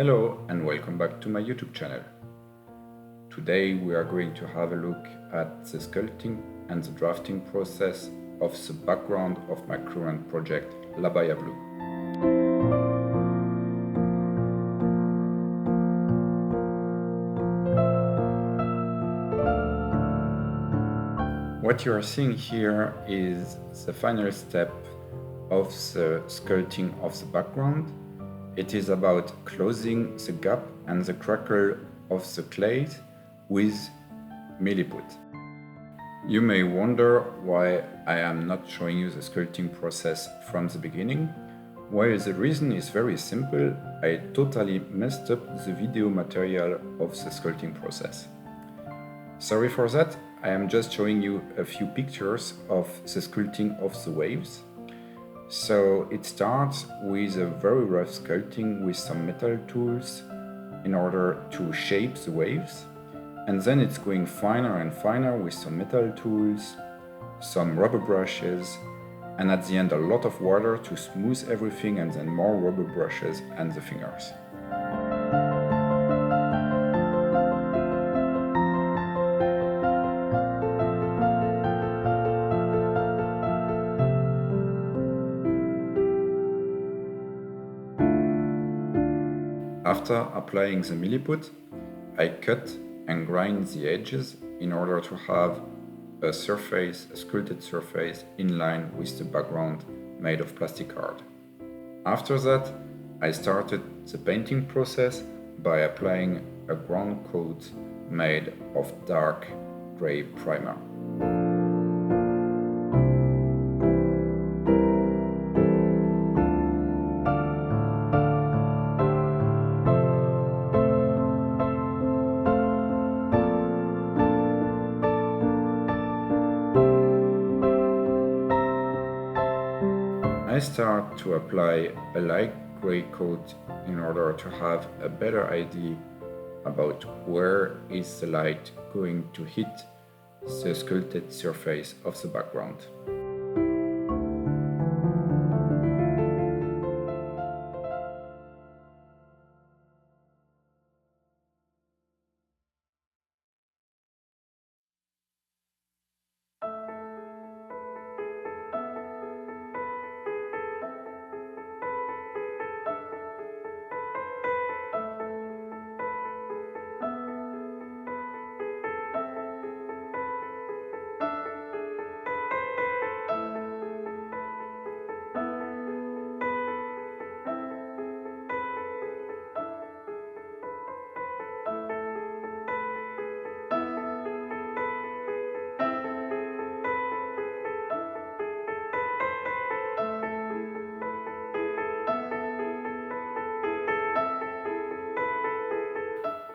Hello and welcome back to my YouTube channel. Today we are going to have a look at the sculpting and the drafting process of the background of my current project, Baia Blu. What you are seeing here is the final step of the sculpting of the background. It is about closing the gap and the crackle of the clay with milliput. You may wonder why I am not showing you the sculpting process from the beginning. Well, the reason is very simple. I totally messed up the video material of the sculpting process. Sorry for that, I am just showing you a few pictures of the sculpting of the waves. So it starts with a very rough sculpting with some metal tools in order to shape the waves. And then it's going finer and finer with some metal tools, some rubber brushes, and at the end a lot of water to smooth everything, and then more rubber brushes and the fingers. After applying the milliput, I cut and grind the edges in order to have a sculpted surface in line with the background made of plastic card. After that, I started the painting process by applying a ground coat made of dark gray primer. I start to apply a light gray coat in order to have a better idea about where is the light going to hit the sculpted surface of the background.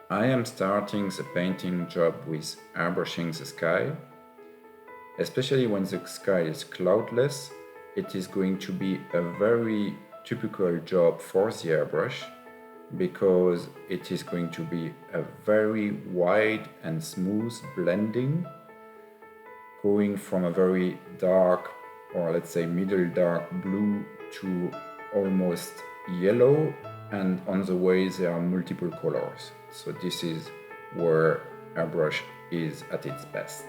I am starting the painting job with airbrushing the sky. Especially when the sky is cloudless, it is going to be a very typical job for the airbrush because it is going to be a very wide and smooth blending, going from a very dark, or let's say middle dark blue to almost yellow, and on the way there are multiple colors. So this is where airbrush is at its best.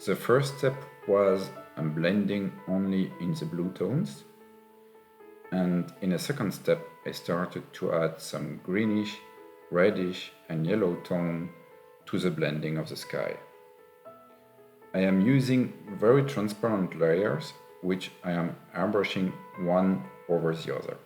The first step was blending only in the blue tones, and in a second step I started to add some greenish, reddish and yellow tone to the blending of the sky. I am using very transparent layers, which I am airbrushing one over the other.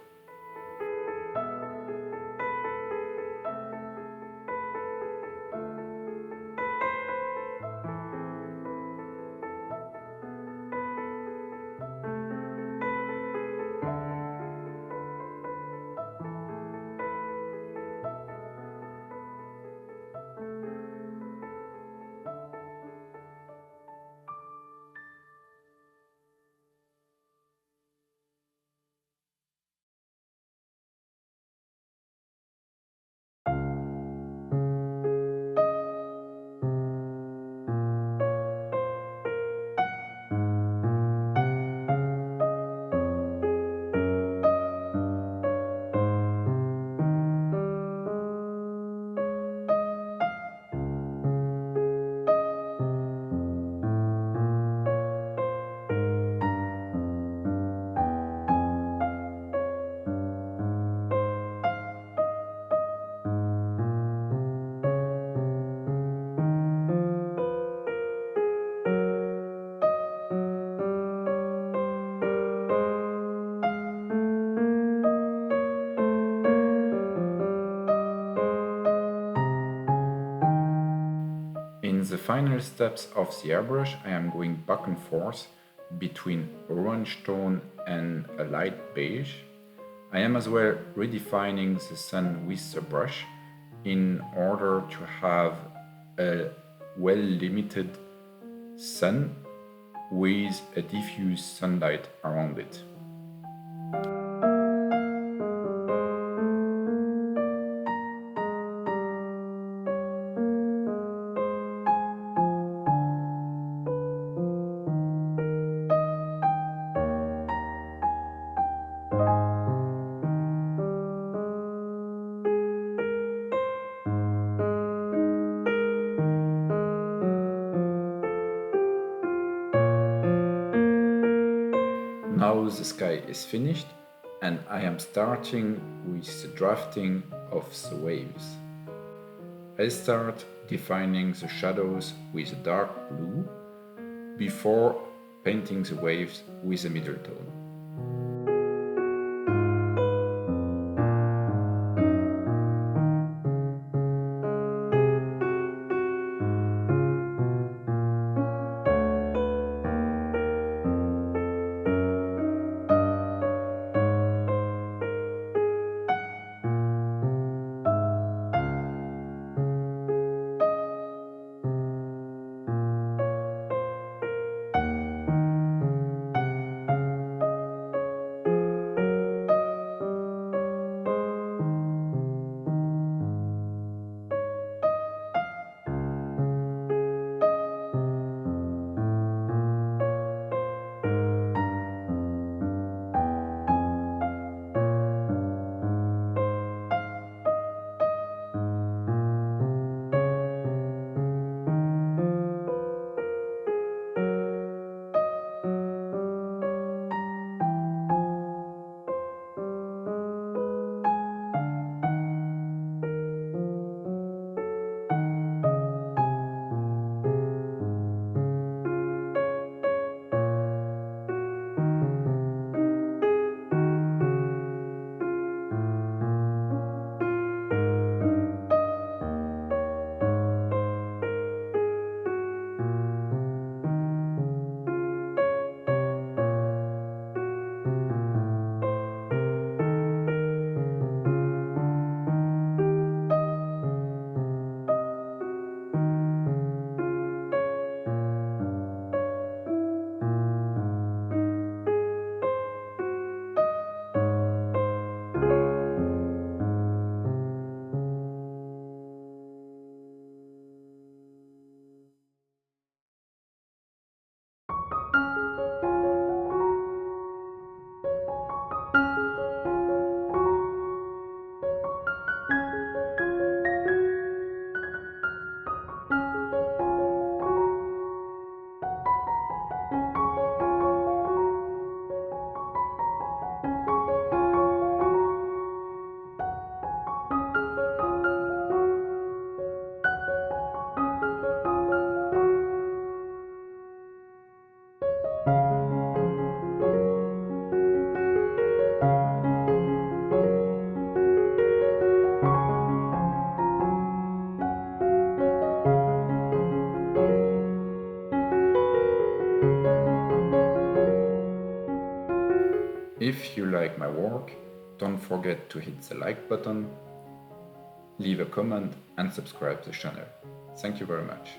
In the final steps of the airbrush, I am going back and forth between orange tone and a light beige. I am as well redefining the sun with the brush in order to have a well-limited sun with a diffuse sunlight around it. Now the sky is finished and I am starting with the drafting of the waves. I start defining the shadows with a dark blue before painting the waves with a middle tone. like my work, don't forget to hit the like button, leave a comment and subscribe to the channel. Thank you very much.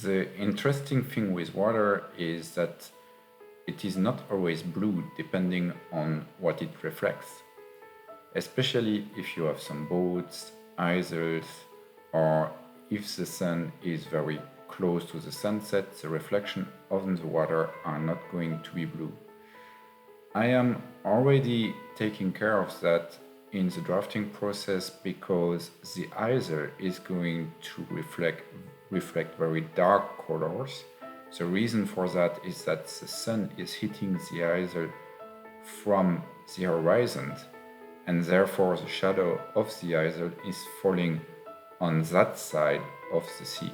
The interesting thing with water is that it is not always blue depending on what it reflects, especially if you have some boats, isles, or if the sun is very close to the sunset, the reflection of the water are not going to be blue. I am already taking care of that in the drafting process because the easel is going to reflect very dark colors. The reason for that is that the sun is hitting the easel from the horizon, and therefore the shadow of the easel is falling on that side of the sea.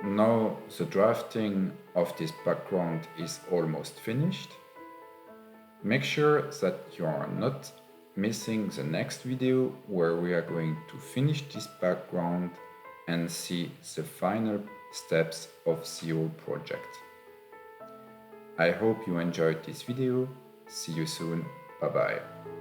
Now the drafting of this background is almost finished. Make sure that you are not missing the next video where we are going to finish this background and see the final steps of the whole project. I hope you enjoyed this video. See you soon. Bye bye.